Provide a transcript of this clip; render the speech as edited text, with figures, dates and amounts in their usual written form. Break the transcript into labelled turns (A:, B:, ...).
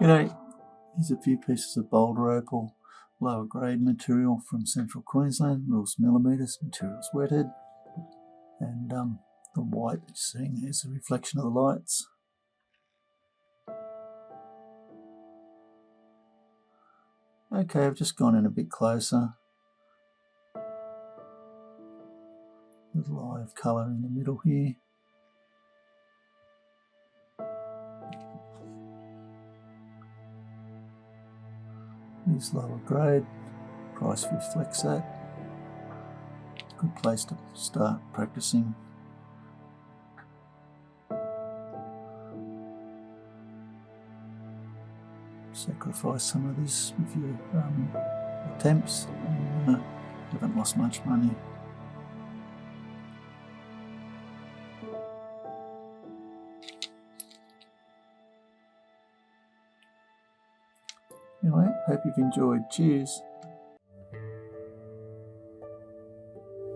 A: G'day, here's a few pieces of Boulder Opal, lower grade material from central Queensland, rules millimetres, materials wetted, and the white that you're seeing there is a reflection of the lights. Okay, I've just gone in a bit closer. There's a line of colour in the middle here. Is lower grade, price reflects that. Good place to start practicing. Sacrifice some of this with your attempts and haven't lost much money. Anyway, hope you've enjoyed. Cheers.